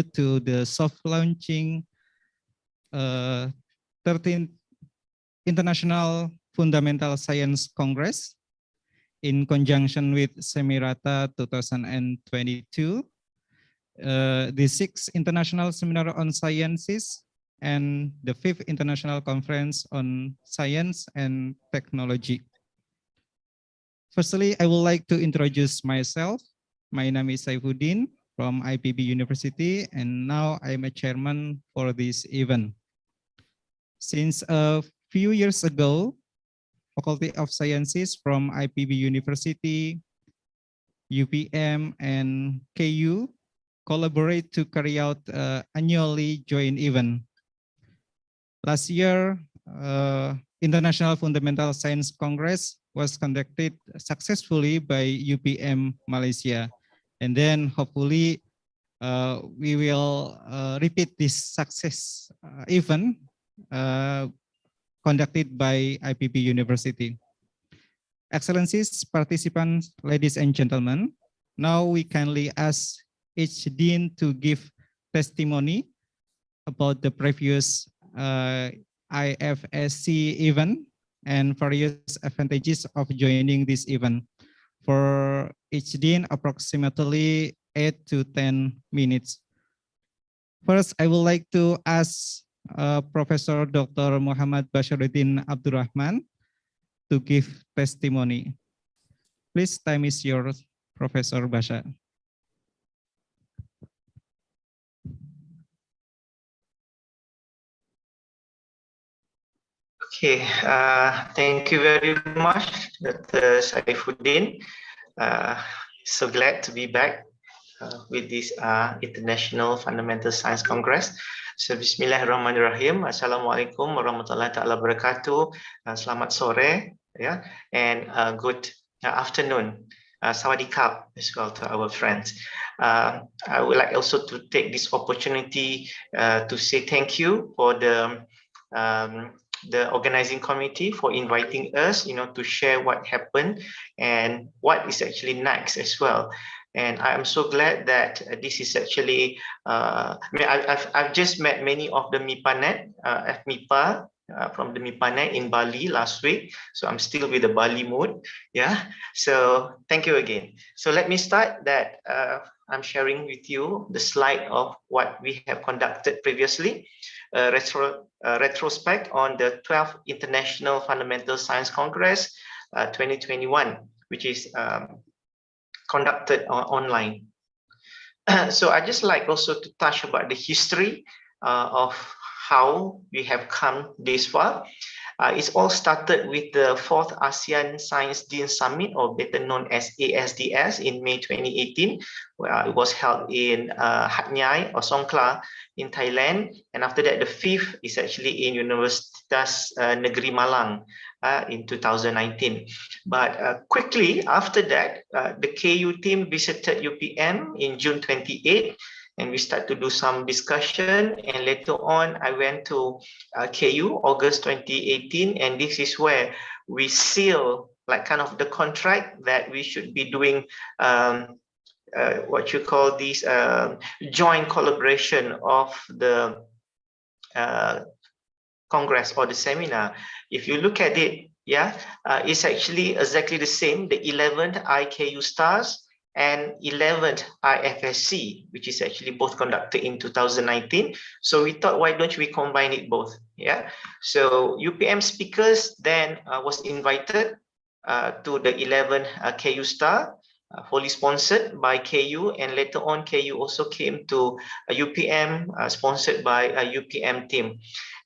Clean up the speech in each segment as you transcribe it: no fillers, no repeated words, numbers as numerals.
to the soft launching 13th International Fundamental Science Congress in conjunction with Semirata 2022, the 6th International Seminar on Sciences, and the 5th International Conference on Science and Technology. Firstly, I would like to introduce myself. My name is Saifuddin from IPB University, and now I'm a chairman for this event. Since a few years ago, Faculty of Sciences from IPB University, UPM, and KU collaborate to carry out annually joint event. Last year, International Fundamental Science Congress was conducted successfully by UPM Malaysia. And then hopefully we will repeat this success event conducted by IPB University. Excellencies, participants, ladies and gentlemen, now we kindly ask each dean to give testimony about the previous IFSC event and various advantages of joining this event. For each dean, approximately 8 to 10 minutes. First, I would like to ask Professor Dr. Muhammad Basarudin Abdurrahman to give testimony. Please, time is yours, Professor Basha. Okay, thank you very much, Dr. Saifuddin. So glad to be back with this International Fundamental Science Congress. So Bismillahirrahmanirrahim. Assalamualaikum warahmatullahi taala wabarakatuh. Selamat sore, yeah, and good afternoon. Sawadee-kap as well to our friends. I would like also to take this opportunity to say thank you for the organizing committee for inviting us, to share what happened and what is actually next as well. And I'm so glad that this is actually, I've just met many of the MIPANET, FMIPA, from the MIPANET in Bali last week. So I'm still with the Bali mood. Yeah. So thank you again. So let me start that I'm sharing with you the slide of what we have conducted previously. Retrospect on the 12th International Fundamental Science Congress 2021, which is conducted online. So I just like also to touch about the history of how we have come this far. It's all started with the 4th ASEAN Science Dean Summit, or better known as ASDS, in May 2018. It was held in Hat Yai or Songkhla in Thailand. And after that, the 5th is actually in Universitas Negeri Malang in 2019. But quickly after that, the KU team visited UPM in June 28. And we start to do some discussion, and later on I went to KU August 2018, and this is where we seal like kind of the contract that we should be doing what you call this joint collaboration of the Congress or the seminar. If you look at it, yeah, it's actually exactly the same, the 11th IKU stars and 11th IFSC, which is actually both conducted in 2019. So we thought, why don't we combine it both? Yeah. So UPM speakers then was invited to the 11th KU Star, fully sponsored by KU, and later on KU also came to UPM, sponsored by a UPM team.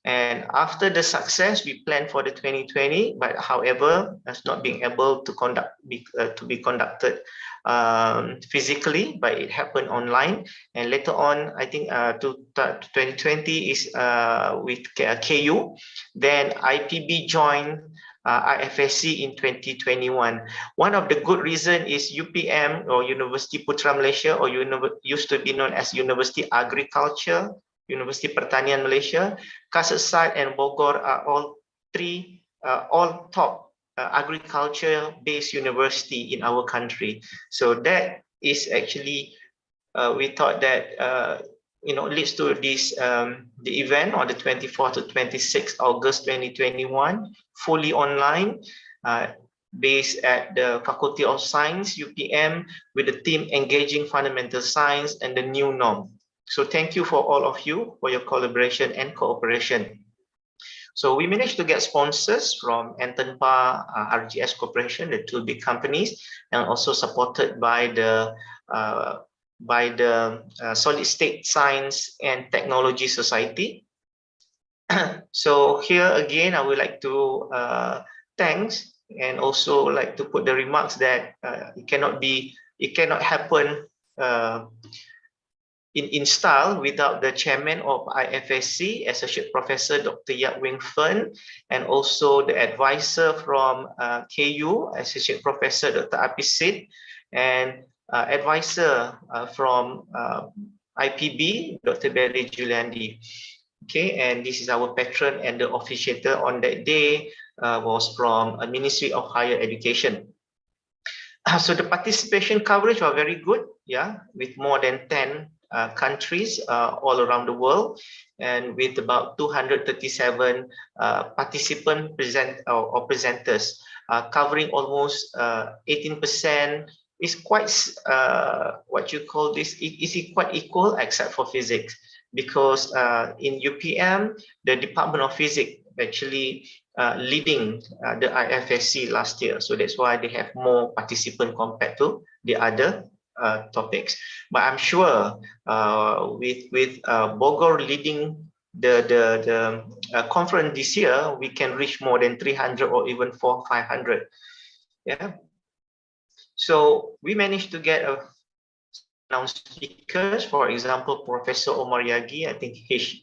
And after the success, we planned for the 2020, but however, that's not being able to be conducted physically, but it happened online. And later on, I think 2020 is with KU. Then IPB joined IFSC in 2021. One of the good reasons is UPM, or University Putra Malaysia, or used to be known as University Agriculture, University Pertanian Malaysia, Kasetsart and Bogor are all three all top agriculture-based university in our country. So that is actually, we thought that leads to this the event on the 24th to 26th August 2021, fully online, based at the Faculty of Science, UPM, with the theme Engaging Fundamental Science and the New Norm. So thank you for all of you for your collaboration and cooperation. So we managed to get sponsors from Antonpa, RGS Corporation, the two big companies, and also supported by the Solid State Science and Technology Society. So here again, I would like to thanks, and also like to put the remarks that it cannot happen in style without the chairman of IFSC, Associate Professor Dr. Yap Wing Fen, and also the advisor from KU, Associate Professor Dr. Apisit, and advisor from IPB, Dr. Mario Durandy. Okay, and this is our patron, and the officiator on that day was from a Ministry of Higher Education. So the participation coverage was very good, yeah, with more than 10 countries all around the world, and with about 237 participant presenters, covering almost 18%. Is quite what you call this, is it quite equal except for physics, because in UPM, the Department of Physics actually leading the IFSC last year. So that's why they have more participants compared to the other topics. But I'm sure with Bogor leading the conference this year, we can reach more than 300 or even 500. Yeah. So we managed to get a announced speakers, for example, Professor Omar Yagi. I think his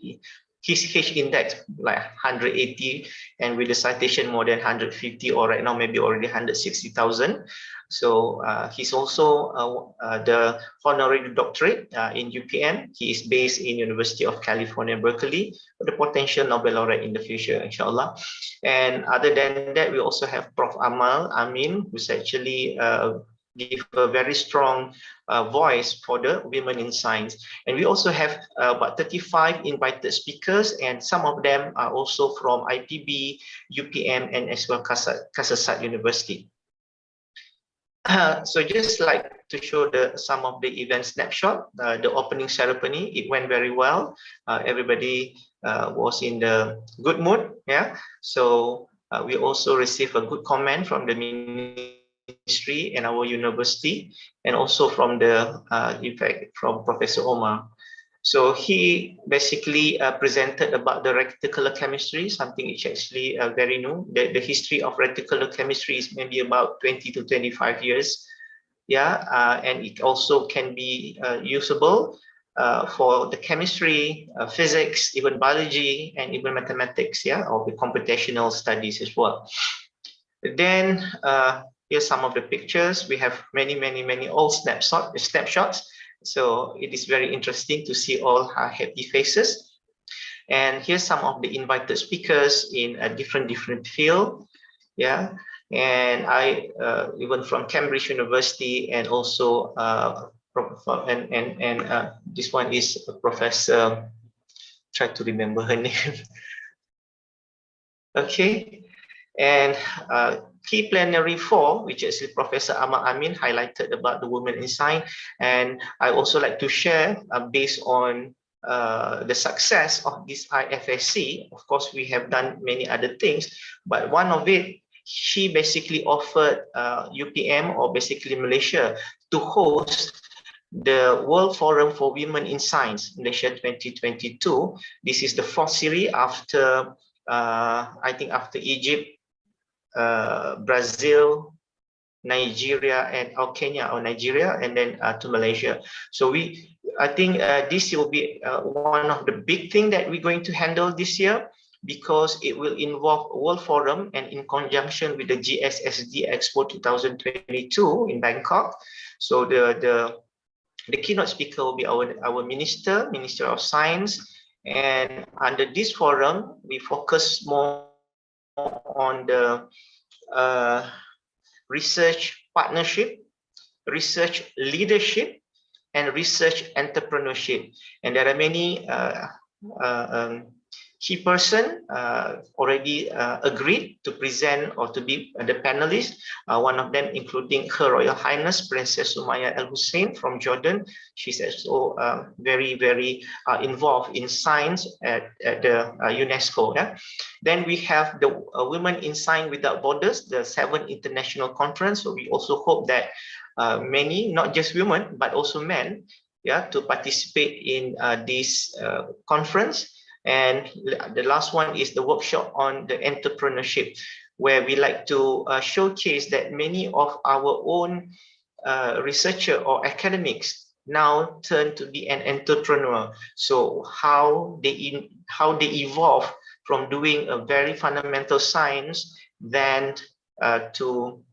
H index like 180, and with the citation more than 150, or right now maybe already 160,000. So he's also the honorary doctorate in UPM. He is based in University of California, Berkeley, with a potential Nobel laureate in the future, inshallah. And other than that, we also have Prof. Amal Amin, who's actually give a very strong voice for the women in science. And we also have about 35 invited speakers, and some of them are also from IPB, UPM, and as well Kasasat University. So just like to show some of the event snapshot, the opening ceremony, it went very well. Everybody was in the good mood. Yeah. So we also received a good comment from the ministry and our university, and also from the from Professor Omar. So he basically presented about the reticular chemistry, something which actually very new. The history of reticular chemistry is maybe about 20 to 25 years. Yeah, and it also can be usable for the chemistry, physics, even biology, and even mathematics, yeah, or the computational studies as well. Then here's some of the pictures. We have many old snapshots. So it is very interesting to see all our happy faces. And here's some of the invited speakers in a different field. Yeah, and I even from Cambridge University, and also this one is a professor. Try to remember her name. Okay, and key plenary 4, which is Professor Ahmad Amin highlighted about the women in science. And I also like to share based on the success of this IFSC. Of course, we have done many other things, but one of it, she basically offered UPM, or basically Malaysia, to host the World Forum for Women in Science, Malaysia 2022. This is the 4th series after, I think after Egypt, Brazil, Nigeria, and Kenya or Nigeria, and then to Malaysia. So I think this will be one of the big things that we're going to handle this year, because it will involve World Forum, and in conjunction with the GSSD Expo 2022 in Bangkok. So the keynote speaker will be our Minister of Science, and under this forum, we focus more on the research partnership, research leadership, and research entrepreneurship. And there are many key person already agreed to present or to be the panelists. One of them including Her Royal Highness Princess Sumaya Al Hussein from Jordan. She's also very involved in science at the UNESCO. Yeah? Then we have the Women in Science Without Borders, the 7th International Conference. So we also hope that many, not just women, but also men, yeah, to participate in this conference. And the last one is the workshop on the entrepreneurship, where we like to showcase that many of our own researcher or academics now turn to be an entrepreneur. So how they evolve from doing a very fundamental science, then to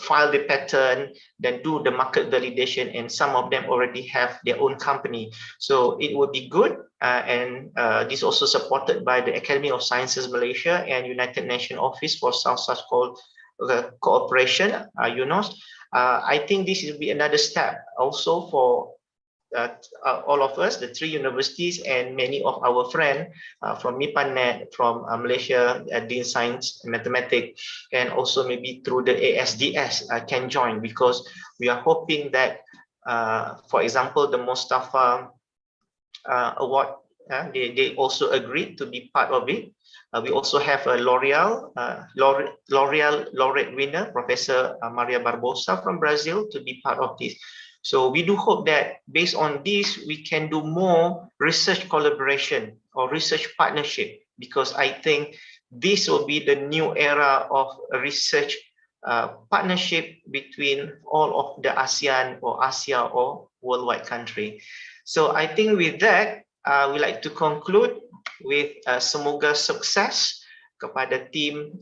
file the patent, then do the market validation, and some of them already have their own company. So it would be good, and this also supported by the Academy of Sciences Malaysia and United Nations Office for South-South Cooperation, UNOS. I think this will be another step also for all of us, the 3 universities, and many of our friends from MIPANET, from Malaysia, Dean Science and Mathematics, and also maybe through the ASDS can join, because we are hoping that, for example, the Mustafa Award, they also agreed to be part of it. We also have a L'Oreal laureate winner, Professor Maria Barbosa from Brazil, to be part of this. So we do hope that based on this, we can do more research collaboration or research partnership, because I think this will be the new era of research partnership between all of the ASEAN or Asia or worldwide country. So I think with that, we like to conclude with semoga sukses kepada tim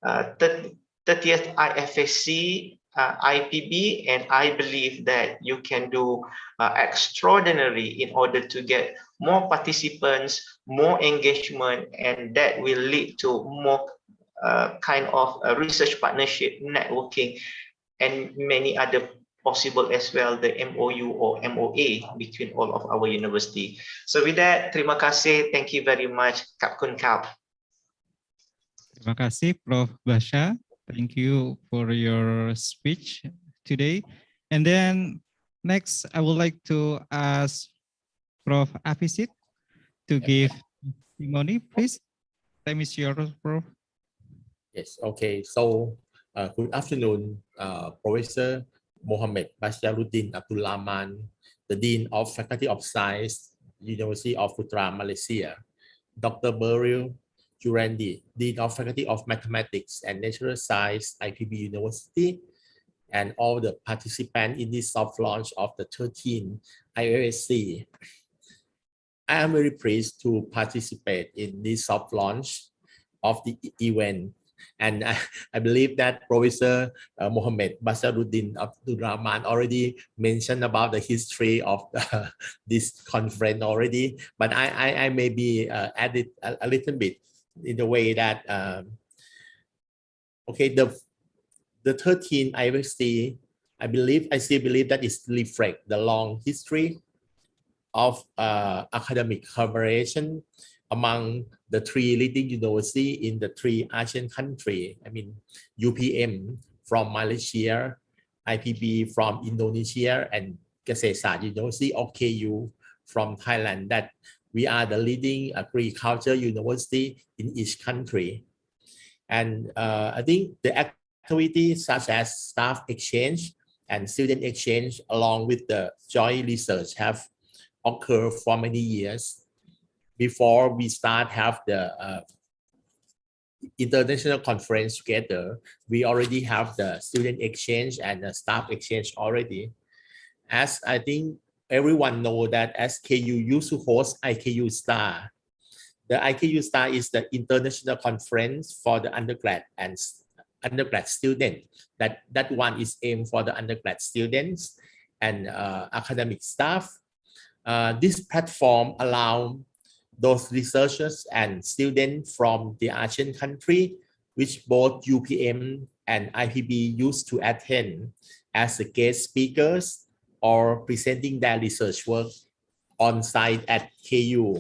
30th IFSC, IPB, and I believe that you can do extraordinary in order to get more participants, more engagement, and that will lead to more kind of research partnership, networking, and many other possible as well, the MOU or MOA between all of our university. So with that, terima kasih, thank you very much, Kap Kun Kap. Terima kasih, Prof. Basha. Thank you for your speech today. And then next, I would like to ask Prof. Afisit to give testimony, please. Time is yours, Prof. Yes, okay. So, good afternoon, Professor Muhammad Basarudin Abdul Rahman, the Dean of Faculty of Science, University of Putra, Malaysia, Dr. Mario Durandy, Dean of Faculty of Mathematics and Natural Science, IPB University, and all the participants in this soft launch of the 13th IFSC. I am very pleased to participate in this soft launch of the event. And I believe that Professor Muhammad Basarudin Abdul Rahman already mentioned about the history of this conference already, but I maybe added a little bit in the way that, okay, the 13th IFSC, I still believe that it reflects the long history of academic collaboration among the 3 leading universities in the 3 Asian countries. I mean, UPM from Malaysia, IPB from Indonesia, and Kesesat University of KU from Thailand, that we are the leading agriculture university in each country. And I think the activities such as staff exchange and student exchange, along with the joint research, have occurred for many years. Before we start have the international conference together, we already have the student exchange and the staff exchange already. As I think everyone know that SKU used to host IKU Star. The IKU Star is the international conference for the undergrad and undergrad student. That one is aimed for the undergrad students and academic staff. This platform allows those researchers and students from the Asian country, which both UPM and IPB used to attend as the guest speakers or presenting their research work on site at KU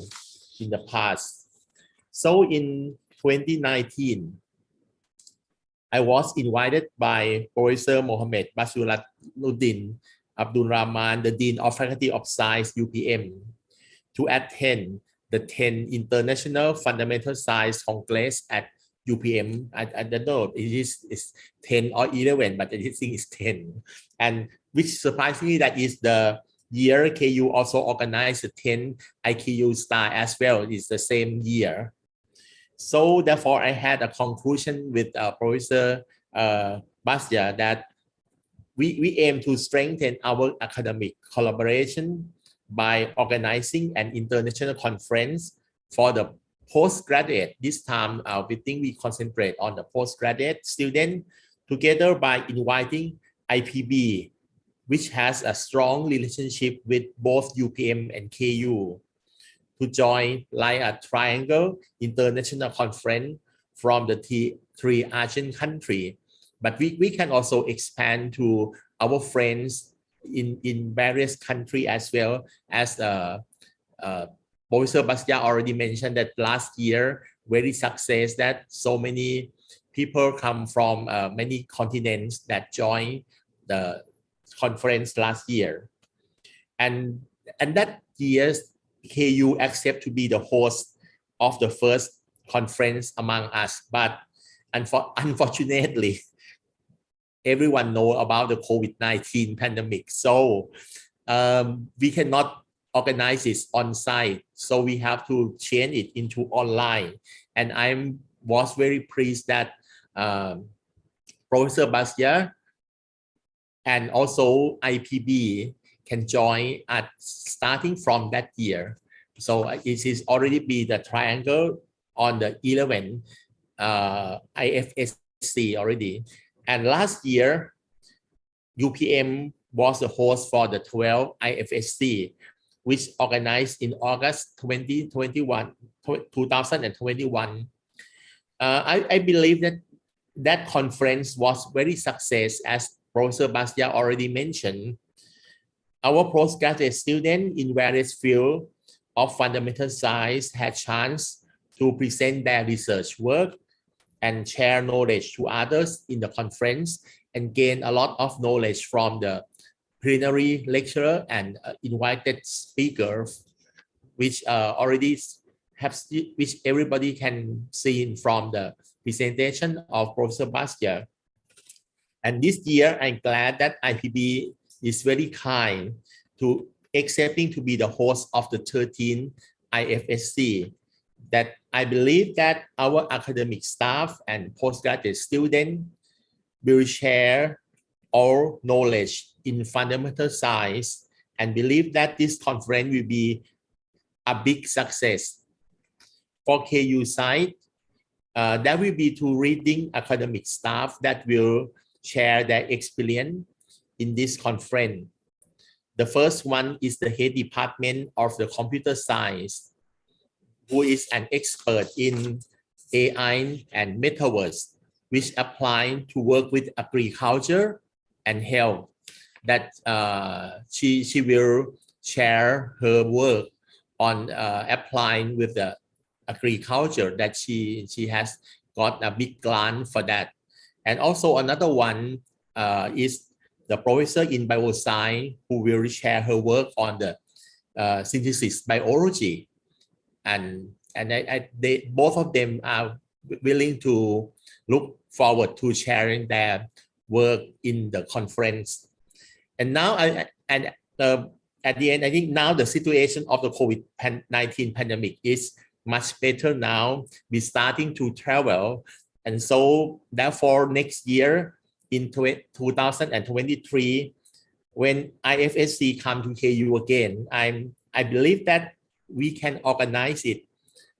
in the past. So in 2019, I was invited by Professor Muhammad Basarudin Abdul Rahman, the Dean of Faculty of Science, UPM, to attend the 10th International Fundamental Science Congress at UPM. I don't know if it's 10 or 11, but I think it's 10. And which surprisingly, that is the year KU also organized the 10 IKU star as well. It's the same year. So therefore, I had a conclusion with Professor Basya that we aim to strengthen our academic collaboration by organizing an international conference for the postgraduate. This time, we think we concentrate on the postgraduate student together by inviting IPB, which has a strong relationship with both UPM and KU, to join like a triangle international conference from the three Asian countries. But we can also expand to our friends in various countries as well. As Professor Basya already mentioned that last year, very success that so many people come from many continents that joined the conference last year. And that year, KU accept to be the host of the first conference among us. But unfortunately, everyone know about the COVID-19 pandemic. So we cannot organize this on site. So we have to change it into online. And I was very pleased that Professor Basya and also IPB can join at starting from that year. So it is already be the triangle on the 11th IFSC already. And last year, UPM was the host for the 12th IFSC, which organized in August 2021. I believe that conference was very success, as Professor Basya already mentioned. Our postgraduate students in various fields of fundamental science had chance to present their research work and share knowledge to others in the conference and gain a lot of knowledge from the plenary lecturer and invited speakers, which already have, which everybody can see from the presentation of Professor Basya. And this year, I'm glad that IPB is very kind to accepting to be the host of the 13th IFSC. That I believe that our academic staff and postgraduate students will share our knowledge in fundamental science and believe that this conference will be a big success. For KU side, there will be 2 reading academic staff that will share their experience in this conference. The first one is the head department of the computer science, who is an expert in AI and metaverse, which apply to work with agriculture and health. That she will share her work on applying with the agriculture, that she has got a big grant for that. And also another one is the professor in bioscience, who will share her work on the synthesis biology. And both of them are willing to look forward to sharing their work in the conference. And now, at the end, I think now the situation of the COVID-19 pandemic is much better now. We're starting to travel. And so therefore, next year, in 2023, when IFSC come to KU again, I believe that we can organize it,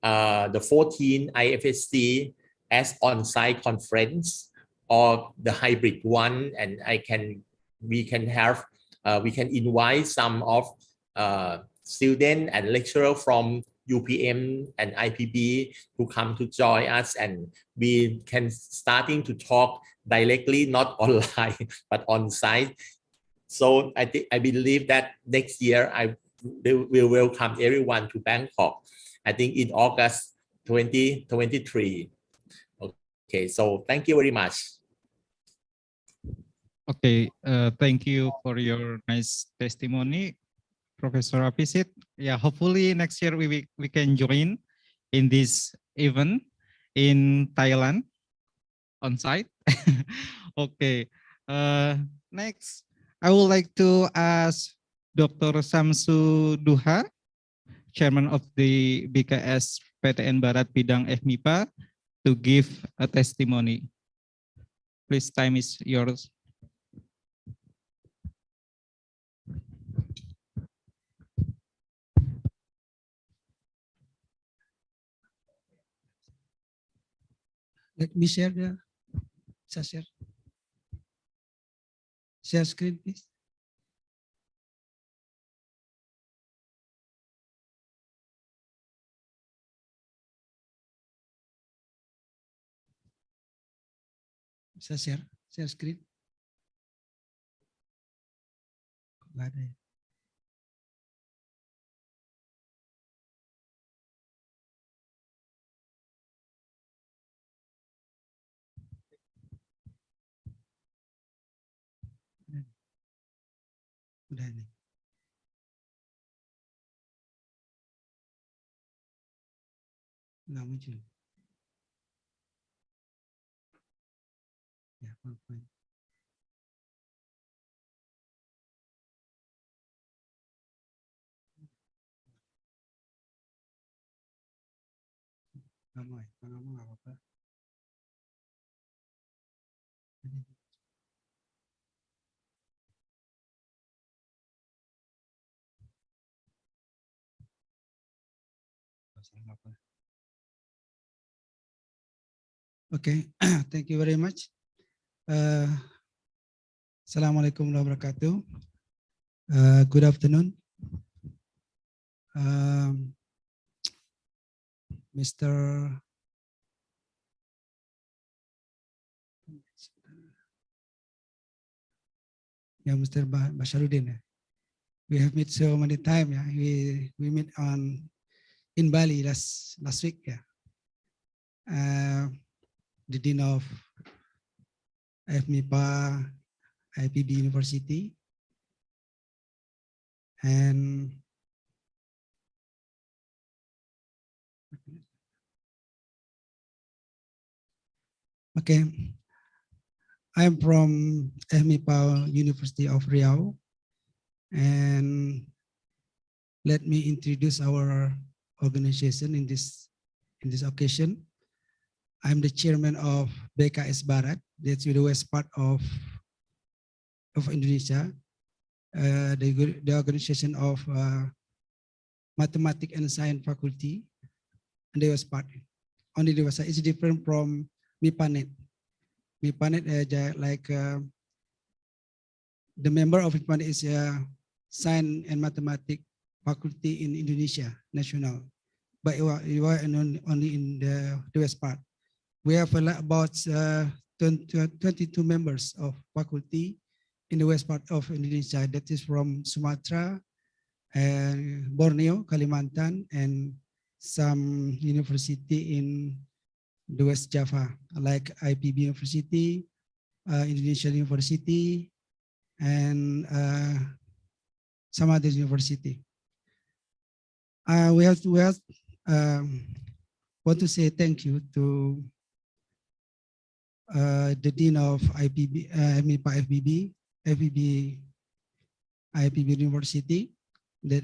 the 14th IFSC as on-site conference or the hybrid one, and we can invite some of students and lecturers from UPM and IPB to come to join us, and we can starting to talk directly, not online, but on site, So I believe that next year they will welcome everyone to Bangkok. I think in August 2023. Okay, so thank you very much. Okay, thank you for your nice testimony, Professor Apisit. Yeah, hopefully next year we can join in this event in Thailand on site. Okay, next I would like to ask Dr. Samsul Duha, Chairman of the BKS PTN Barat Bidang FMIPA, to give a testimony. Please, time is yours. Let me share share screen, please. Share screen. Nggak ada ya. Udah nih. Nggak muncul. Ya, PowerPoint. Nggak mau ya, nggak mau nggak apa-apa. Okay, thank you very much. Assalamualaikum warahmatullahi wabarakatuh. Good afternoon. Mr. Yeah, Mr. Basarudin. We have met so many times. Yeah, we met in Bali last week. Yeah, the dean of FMIPA, IPB University, and okay, I'm from FMIPA University of Riau, and let me introduce our organization in this occasion. I'm the chairman of BKS Barat, that's the west part of Indonesia, the organization of Mathematics and Science Faculty, and the west part. Only the west side is different from MIPANET. MIPANET, the member of MIPANET is Science and Mathematics Faculty in Indonesia, national, but you are only in the west part. We have about 22 members of faculty in the west part of Indonesia. That is from Sumatra, Borneo, Kalimantan, and some university in the West Java, like IPB University, Indonesian University, and some other university. We want to say thank you to the Dean of IPB, MIPA IPB University, that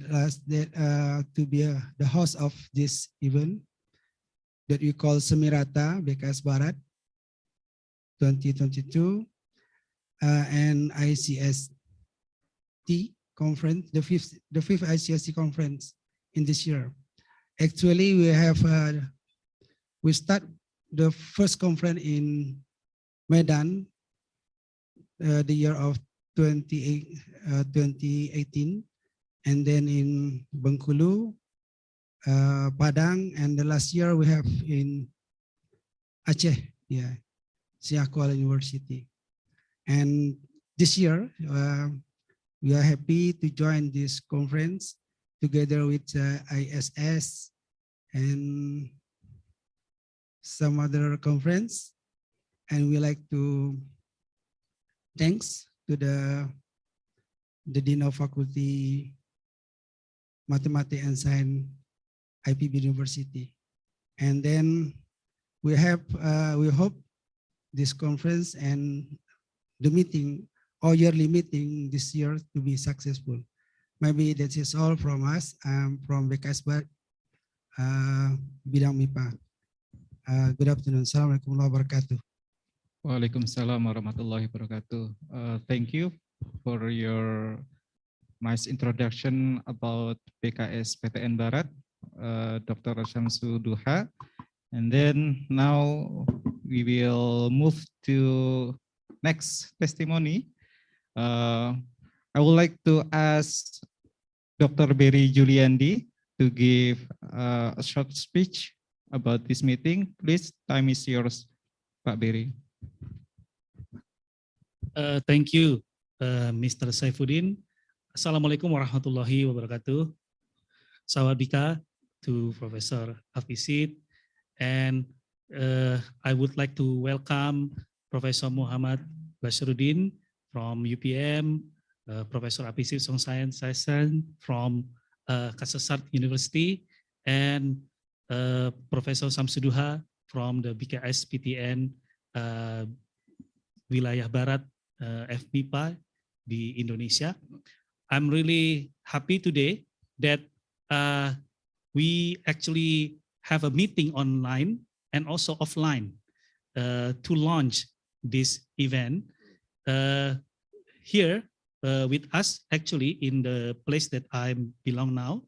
to be the host of this event that we call Semirata BKS Barat 2022 and ICST conference, the fifth ICST conference in this year. Actually, we start the first conference in Medan, the year of 2018, and then in Bengkulu, Padang, and the last year we have in Aceh, yeah, Siak Kuala University. And this year, We are happy to join this conference together with ISS and some other conference. And we like to thanks to the Dean of Faculty Mathematics and Science, IPB University. And then we hope this conference and the meeting or yearly meeting this year to be successful. Maybe that is all from us. I'm from BKS Bidang MIPA. Good afternoon. Assalamualaikum warahmatullahi wabarakatuh. Waalaikumsalam warahmatullahi wabarakatuh. Thank you for your nice introduction about BKS PTN Barat, Dr. Samsul Duha. And then now we will move to next testimony. I would like to ask Dr. Berry Juliandi to give a short speech about this meeting. Please, time is yours, Pak Berry. Thank you, Mr. Saifuddin. Assalamualaikum warahmatullahi wabarakatuh. Sawadika to Professor Hafisid, and I would like to welcome Professor Muhammad Basarudin from UPM, Professor Hafisid Song Science from Kasasart University, and Professor Samsul Duha from the BKS PTN Wilayah Barat FMIPA di Indonesia. I'm really happy today that we actually have a meeting online and also offline to launch this event. Here with us, actually, in the place that I belong now,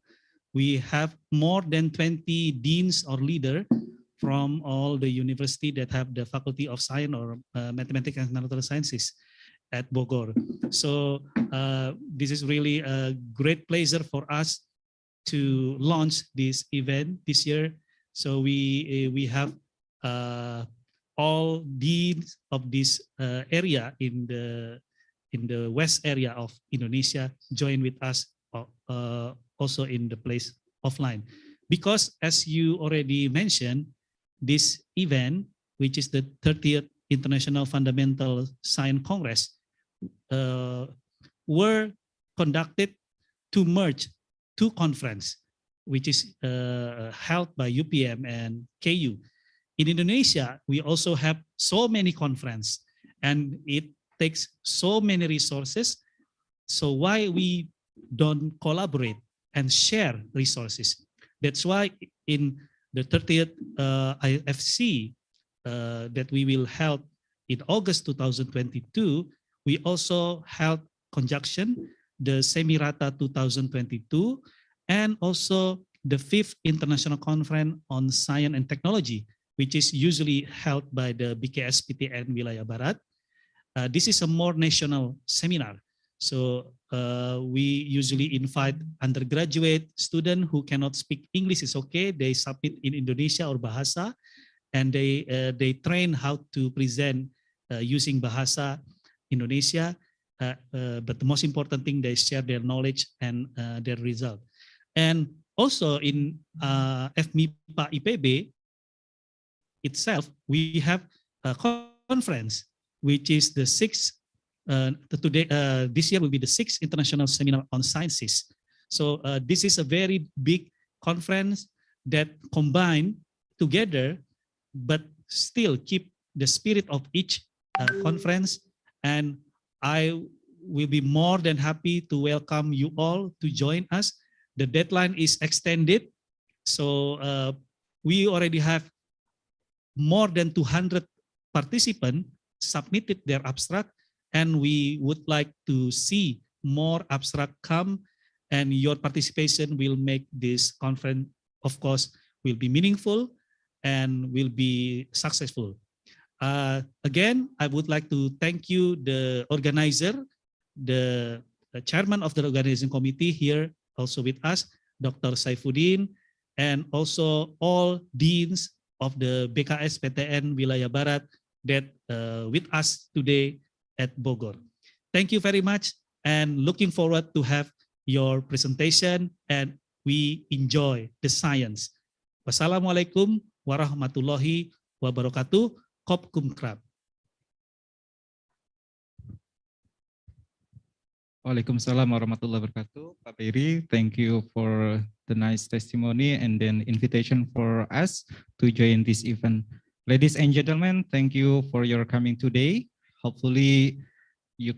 we have more than 20 deans or leaders from all the university that have the Faculty of Science or Mathematics and Natural Sciences at Bogor. So this is really a great pleasure for us to launch this event this year. So we have all deans of this area in the west area of Indonesia join with us also in the place offline. Because as you already mentioned, this event, which is the 30th International Fundamental Science Congress, were conducted to merge two conferences, which is held by UPM and KU. In Indonesia, we also have so many conferences, and it takes so many resources. So why we don't collaborate and share resources? That's why in the 30th IFC that we will hold in August 2022, we also held conjunction the Semirata 2022 and also the 5th International Conference on Science and Technology, which is usually held by the BKS PTN Wilayah Barat. This is a more national seminar. So we usually invite undergraduate students who cannot speak English. It's okay. They submit in Indonesia or Bahasa, and they train how to present using Bahasa Indonesia. But the most important thing, they share their knowledge and their result. And also in FMIPA IPB itself, we have a conference, which is the 6th. This year will be the 6th International Seminar on Sciences. So this is a very big conference that combine together, but still keep the spirit of each conference. And I will be more than happy to welcome you all to join us. The deadline is extended. So we already have more than 200 participants submitted their abstract, and we would like to see more abstract come, and your participation will make this conference, of course, will be meaningful and will be successful. Again, I would like to thank you, the organizer, the chairman of the organizing committee here also with us, Dr. Saifuddin, and also all deans of the BKS PTN Wilayah Barat that with us today at Bogor. Thank you very much, and looking forward to have your presentation, and we enjoy the science. Wassalamualaikum warahmatullahi wabarakatuh. Kopkum krab. Waalaikumsalam warahmatullahi wabarakatuh. Pak Peri, thank you for the nice testimony and then invitation for us to join this event. Ladies and gentlemen, thank you for your coming today. Hopefully you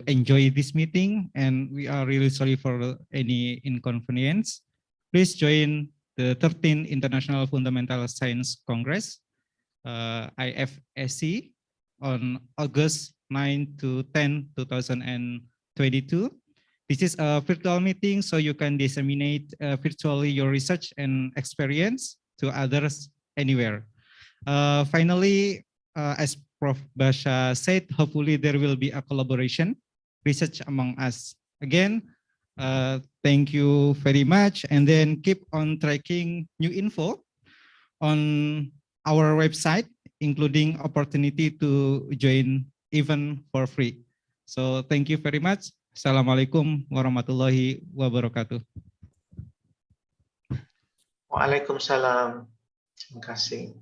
enjoy this meeting, and we are really sorry for any inconvenience. Please join the 13th International Fundamental Science Congress, IFSC, on August 9 to 10, 2022. This is a virtual meeting, so you can disseminate virtually your research and experience to others anywhere. Finally, as Prof. Basha said, hopefully there will be a collaboration, research among us. Again, thank you very much, and then keep on tracking new info on our website, including opportunity to join even for free. So thank you very much. Assalamualaikum warahmatullahi wabarakatuh. Waalaikumsalam. Terima kasih.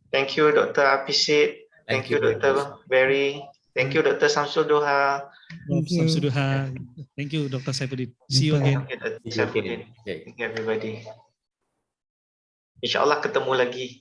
Thank you, Dr. Apisit. Thank you, Dr. Berry. Thank you, Dr. Samsul Doha. Thank you. Samsuduha. Thank you, Dr. Saifuddin. See you again. Thank you, Dr. See you Saifuddin. again. Okay. Thank you, everybody. InsyaAllah ketemu lagi.